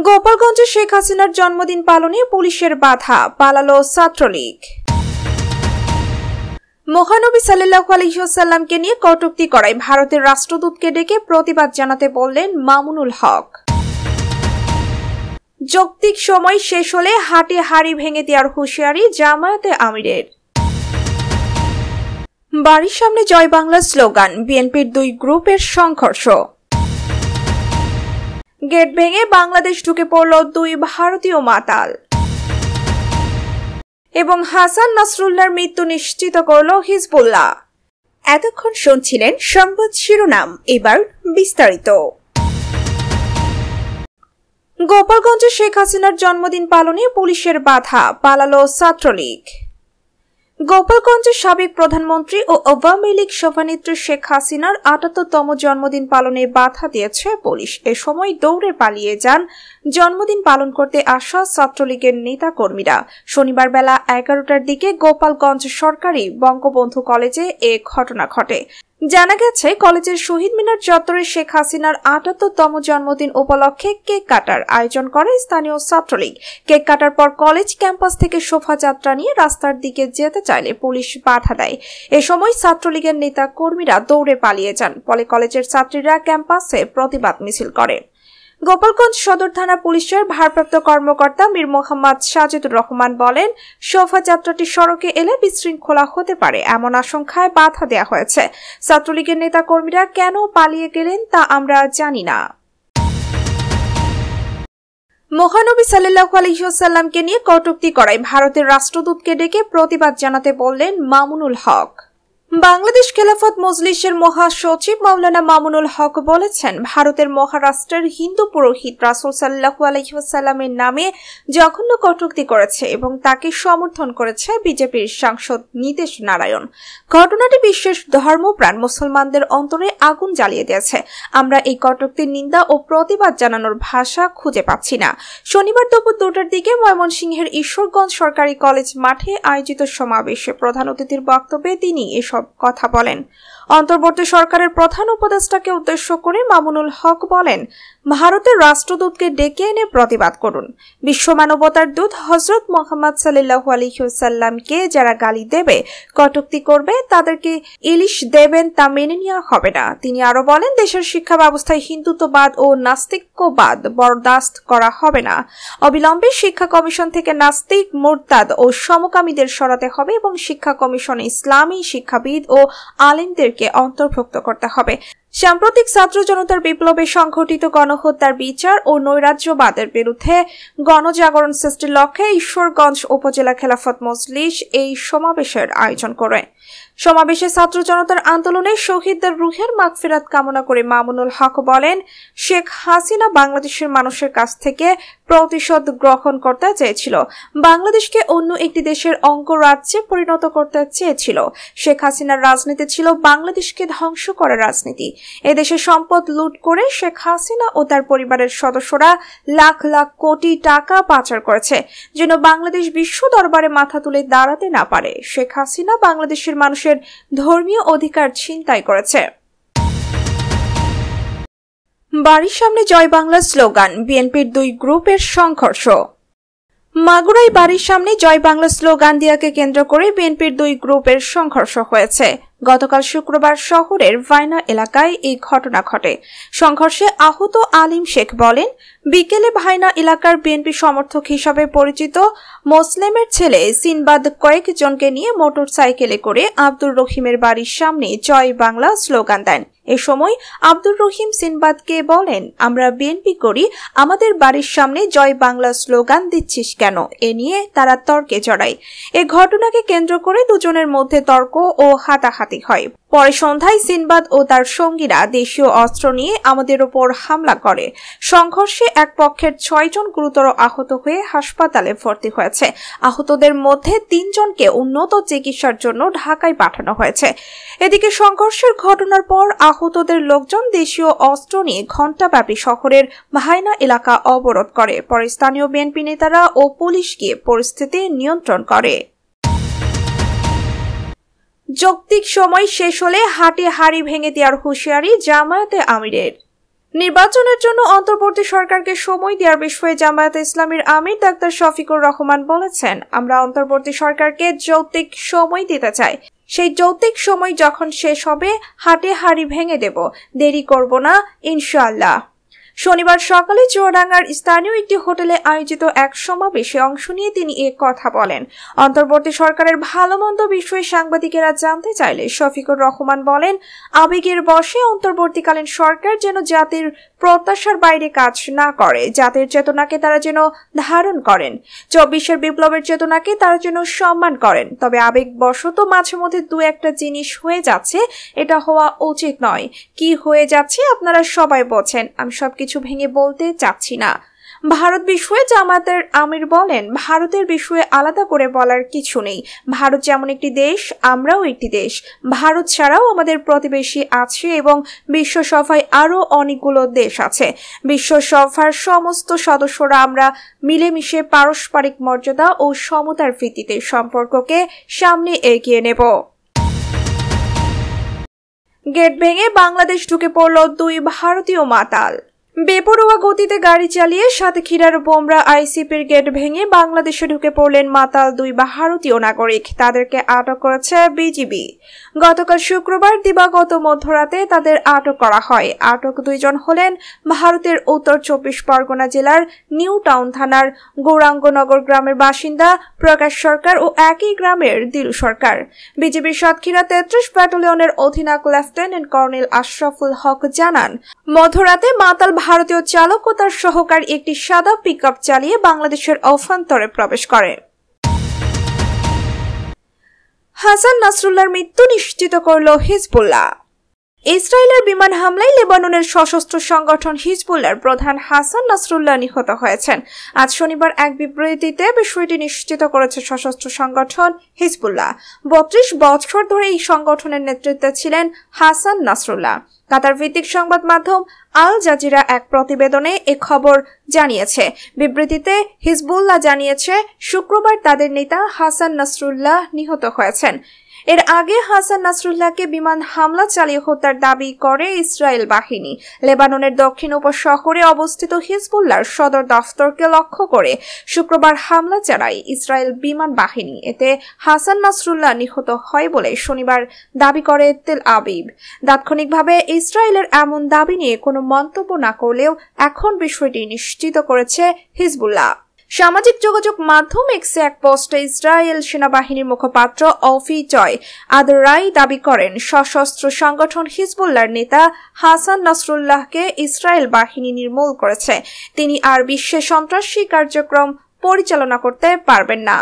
গোপালগঞ্জে শেখ হাসিনার জন্মদিন পালনে পুলিশের বাধা, পালালো ছাত্রলীগ। মহানবী সাল্লাল্লাহু আলাইহি ওয়াসাল্লামকে নিয়ে কটূক্তি করায় ভারতের রাষ্ট্রদূতকে ডেকে প্রতিবাদ জানাতে বললেন মামুনুল হক। যৌক্তিক সময় শেষ হলে হাটে হাড়ি ভেঙে দেওয়ার হুঁশিয়ারি জামায়াতে আমিরের। বাড়ির সামনে জয় বাংলা স্লোগান, বিএনপির দুই গ্রুপের সংঘর্ষ। গেট ভেঙে বাংলাদেশ ঢুকে পড়ল দুই ভারতীয় মাতাল। এবং হাসান নাসরুল্লাহর মৃত্যু নিশ্চিত করল হিজবুল্লাহ। এতক্ষণ শুনছিলেন সংবাদ শিরোনাম, এবার বিস্তারিত। গোপালগঞ্জে শেখ হাসিনার জন্মদিন পালনে পুলিশের বাধা, পালালো ছাত্রলীগ। গোপালগঞ্জের সাবেক প্রধানমন্ত্রী ও আওয়ামী লীগ সভানেত্রী শেখ হাসিনার ৭৮তম জন্মদিন পালনে বাধা দিয়েছে পুলিশ। এ সময় দৌড়ে পালিয়ে যান জন্মদিন পালন করতে আসা ছাত্রলীগের নেতা কর্মীরা। শনিবার বেলা ১১টার দিকে গোপালগঞ্জ সরকারি বঙ্গবন্ধু কলেজে এ ঘটনা ঘটে। জানা গেছে, কলেজের শহীদ মিনার চত্বরে শেখ হাসিনার ৭৮তম জন্মদিন উপলক্ষে কেক কাটার আয়োজন করে স্থানীয় ছাত্রলীগ। কেক কাটার পর কলেজ ক্যাম্পাস থেকে শোভাযাত্রা নিয়ে রাস্তার দিকে যেতে চাইলে পুলিশ বাধা দেয়। এ সময় ছাত্রলীগের নেতা কর্মীরা দৌড়ে পালিয়ে যান। ফলে কলেজের ছাত্রীরা ক্যাম্পাসে প্রতিবাদ মিছিল করে। গোপালগঞ্জ সদর থানা পুলিশের ভারপ্রাপ্ত কর্মকর্তা মীর মোহাম্মদ সাজিদুর রহমান বলেন, শোভাযাত্রাটি সড়কে এলে বিশৃঙ্খলা হতে পারে এমন আশঙ্কায় বাধা দেওয়া হয়েছে। ছাত্রলীগের নেতা কর্মীরা কেন পালিয়ে গেলেন তা আমরা জানি না। মহানবী সাল্লাল্লাহু আলাইহি ওয়াসাল্লামকে নিয়ে কটূক্তি করায় ভারতের রাষ্ট্রদূতকে ডেকে প্রতিবাদ জানাতে বললেন মামুনুল হক। বাংলাদেশ খেলাফত মজলিসের মহাসচিব মাওলানা মামুনুল হক বলেছেন, ভারতের মহারাষ্ট্রের হিন্দু পুরোহিত রাসূল সাল্লাল্লাহু আলাইহি ওয়াসাল্লামের নামে জঘন্য কটূক্তি করেছে এবং তাকে সমর্থন করেছে বিজেপির সাংসদ নীতিশ নারায়ণ। ঘটনাটি বিশ্বের ধর্মপ্রাণ মুসলমানদের অন্তরে আগুন জ্বালিয়ে দিয়েছে। আমরা এই কটূক্তির নিন্দা ও প্রতিবাদ জানানোর ভাষা খুঁজে পাচ্ছি না। শনিবার দুপুর ২টার দিকে ময়মনসিংহের ঈশ্বরগঞ্জ সরকারি কলেজ মাঠে আয়োজিত সমাবেশে প্রধান অতিথির বক্তব্যে তিনি এসব কথা বলেন। অন্তর্বর্তী সরকারের প্রধান উপদেষ্টাকে উদ্দেশ্য করে মামুনুল হক বলেন, ভারতের রাষ্ট্রদূতকে ডেকে এনে প্রতিবাদ করুন। বিশ্ব মানবতার দূত হযরত মুহাম্মদ সাল্লাল্লাহু আলাইহি ওয়াসাল্লামকে যারা গালি দেবে, কটূক্তি করবে, তাদেরকে ইলিশ দেবেন তা মেনে নেওয়া হবে না। তিনি আরো বলেন, দেশের শিক্ষা ব্যবস্থায় হিন্দুত্ববাদ ও নাস্তিক্যবাদ বরদাস্ত করা হবে না। অবিলম্বে শিক্ষা কমিশন থেকে নাস্তিক, মুরতাদ ও সমকামীদের সরাতে হবে এবং শিক্ষা কমিশনে ইসলামী শিক্ষাবিদ ও আলেমদেরকে অন্তর্ভুক্ত করতে হবে। সাম্প্রতিক ছাত্র জনতার বিপ্লবে সংঘটিত গণহত্যার বিচার ও নৈরাজ্যবাদের বিরুদ্ধে গণজাগরণ সৃষ্টির লক্ষ্যে ঈশ্বরগঞ্জ উপজেলা খেলাফত মজলিস এই সমাবেশের আয়োজন করে। সমাবেশে ছাত্র জনতার আন্দোলনে শহীদদের রুহের মাগফিরাত কামনা করে মামুনুল হক বলেন, শেখ হাসিনা বাংলাদেশের মানুষের কাছ থেকে প্রতিশোধ গ্রহণ করতে চেয়েছিল, বাংলাদেশকে অন্য একটি দেশের অঙ্গরাজ্যে পরিণত করতে চেয়েছিল। শেখ হাসিনার রাজনীতি ছিল বাংলাদেশকে ধ্বংস করার রাজনীতি। এদেশের সম্পদ লুট করে শেখ হাসিনা ও তার পরিবারের সদস্যরা লাখ লাখ কোটি টাকা পাচার করেছে, যেন বাংলাদেশ বিশ্ব দরবারে মাথা তুলে দাঁড়াতে না পারে। শেখ হাসিনা বাংলাদেশের মানুষের ধর্মীয় অধিকার ছিনতাই করেছে। বাড়ির সামনে জয় বাংলা স্লোগান, বিএনপির দুই গ্রুপের সংঘর্ষ। মাগুরায় বাড়ির সামনে জয় বাংলা স্লোগান দেওয়াকে কেন্দ্র করে বিএনপির দুই গ্রুপের সংঘর্ষ হয়েছে। গতকাল শুক্রবার শহরের ভাইনা এলাকায় এই ঘটনা ঘটে। সংঘর্ষে আহত আলিম শেখ বলেন, বিকেলে ভাইনা এলাকার বিএনপি সমর্থক হিসাবে পরিচিত মোসলেমের ছেলে সিনবাদ কয়েকজনকে নিয়ে মোটর সাইকেলে করে আব্দুর রহিমের বাড়ির সামনে জয় বাংলা স্লোগান দেন। এ সময় আব্দুর রহিম সিনবাদকে বলেন, আমরা বিএনপি করি, আমাদের বাড়ির সামনে জয় বাংলা স্লোগান দিচ্ছিস কেন? এ নিয়ে তারা তর্কে জড়ায়। এ ঘটনাকে কেন্দ্র করে দুজনের মধ্যে তর্ক ও হাতাহাতি হয়। পরে সন্ধ্যায় সিনবাদ ও তার সঙ্গীরা দেশীয় অস্ত্র নিয়ে আমাদের উপর হামলা করে। সংঘর্ষে এক পক্ষের ৬ জন গুরুতর আহত হয়ে হাসপাতালে ভর্তি হয়েছে। আহতদের মধ্যে ৩ জনকে উন্নত চিকিৎসার জন্য ঢাকায় পাঠানো হয়েছে। এদিকে সংঘর্ষের ঘটনার পর আহতদের লোকজন দেশীয় অস্ত্র নিয়ে ঘণ্টাব্যাপী শহরের ভাইনা এলাকা অবরোধ করে। পরে স্থানীয় বিএনপি নেতারা ও পুলিশ গিয়ে পরিস্থিতি নিয়ন্ত্রণ করে। যৌক্তিক সময় শেষ হলে হাটে হাড়ি ভেঙে দেওয়ার হুঁশিয়ারি জামায়াতে আমিরের। নির্বাচনের জন্য অন্তর্বর্তী সরকারকে সময় দেওয়ার বিষয়ে জামায়াতে ইসলামীর আমির ডাক্তার শফিকুর রহমান বলেছেন, আমরা অন্তর্বর্তী সরকারকে যৌক্তিক সময় দিতে চাই। সেই যৌক্তিক সময় যখন শেষ হবে হাটে হাড়ি ভেঙে দেব, দেরি করব না ইনশাআল্লাহ। শনিবার সকালে চুয়াডাঙ্গার স্থানীয় একটি হোটেলে আয়োজিত এক সমাবেশে অংশ নিয়ে তিনি এ কথা বলেন। অন্তর্বর্তী সরকারের ভালো মন্দ বিষয়ে সাংবাদিকেরা জানতে চাইলে শফিকুর রহমান বলেন, আবেগের বশে অন্তর্বর্তীকালীন সরকার যেন জাতির প্রত্যাশার বাইরে কাজ না করে, জাতির চেতনাকে তারা যেন ধারণ করেন, ২৪-এর বিপ্লবের চেতনাকে তারা যেন সম্মান করেন। তবে আবেগবশত মাঝে মধ্যে দু একটা জিনিস হয়ে যাচ্ছে, এটা হওয়া উচিত নয়। কি হয়ে যাচ্ছে আপনারা সবাই বোঝেন, আমি সবকিছু ভেঙে বলতে চাচ্ছি না। ভারত বিষয়ে জামায়াতের আমির বলেন, ভারতের বিষয়ে আলাদা করে বলার কিছু নেই। ভারত যেমন একটি দেশ, আমরাও একটি দেশ। ভারত ছাড়াও আমাদের প্রতিবেশী আছে এবং বিশ্বসভায় আরও অনেকগুলো দেশ আছে। বিশ্বসভার সমস্ত সদস্যরা আমরা মিলেমিশে পারস্পরিক মর্যাদা ও সমতার ভিত্তিতে সম্পর্ককে সামনে এগিয়ে নেব। গেট ভেঙে বাংলাদেশ ঢুকে পড়ল 2 ভারতীয় মাতাল। বেপরোয়া গতিতে গাড়ি চালিয়ে সাতক্ষীরার বোমরা আইসিপির গেট ভেঙে বাংলাদেশে ঢুকে পড়লেন মাতাল 2 ভারতীয় নাগরিক। তাদেরকে আটক করেছে বিজিবি। গতকাল শুক্রবার দিবাগত মধ্যরাতে তাদের আটক করা হয়। আটক 2 জন হলেন ভারতের উত্তর 24 পরগনা জেলার নিউ টাউন থানার গৌরাঙ্গনগর গ্রামের বাসিন্দা প্রকাশ সরকার ও একই গ্রামের দিলু সরকার। বিজিবির সাতক্ষীরা 33 ব্যাটালিয়নের অধিনায়ক লেফটেন্যান্ট কর্নেল আশরাফুল হক জানান, মধ্যরাতে মাতাল ভারতীয় চালক ও তার সহকারী একটি সাদা পিকআপ চালিয়ে বাংলাদেশের অভ্যন্তরে প্রবেশ করে। হাসান নাসরুল্লাহর মৃত্যু নিশ্চিত করল হিজবুল্লাহ। ইসরায়েলের বিমান হামলায় লেবাননের সশস্ত্র সংগঠন হিজবুল্লাহর প্রধান হাসান নাসরুল্লাহ নিহত হয়েছেন। আজ শনিবার এক বিবৃতিতে বিষয়টি নিশ্চিত করেছে সশস্ত্র সংগঠন হিজবুল্লাহ। ৩২ বছর ধরে এই সংগঠনের নেতৃত্বে ছিলেন হাসান নাসরুল্লাহ। কাতার ভিত্তিক সংবাদ মাধ্যম আল জাজিরা এক প্রতিবেদনে এ খবর জানিয়েছে। বিবৃতিতে হিজবুল্লাহ জানিয়েছে, শুক্রবার তাদের নেতা হাসান নাসরুল্লাহ নিহত হয়েছেন। এর আগে হাসান নাসরুল্লাহকে বিমান হামলা চালিয়ে হত্যার দাবি করে ইসরায়েল বাহিনী। লেবাননের দক্ষিণ উপশহরে অবস্থিত হিজবুল্লাহর সদর দফতরকে লক্ষ্য করে শুক্রবার হামলা চালায় ইসরায়েল বিমান বাহিনী। এতে হাসান নাসরুল্লাহ নিহত হয় বলে শনিবার দাবি করে তেল আবিব। তাৎক্ষণিকভাবে ইসরায়েলের এমন দাবি নিয়ে কোনো মন্তব্য না করলেও এখন বিষয়টি নিশ্চিত করেছে হিজবুল্লাহ। সামাজিক যোগাযোগ মাধ্যম এক্সে এক পোস্টে ইসরায়েল সেনাবাহিনীর মুখপাত্র অফি জয় আদরাই দাবি করেন, সশস্ত্র সংগঠন হিজবুল্লাহর নেতা হাসান নাসরুল্লাহকে ইসরায়েল বাহিনী নির্মূল করেছে। তিনি আর বিশ্বে সন্ত্রাসী কার্যক্রম পরিচালনা করতে পারবেন না।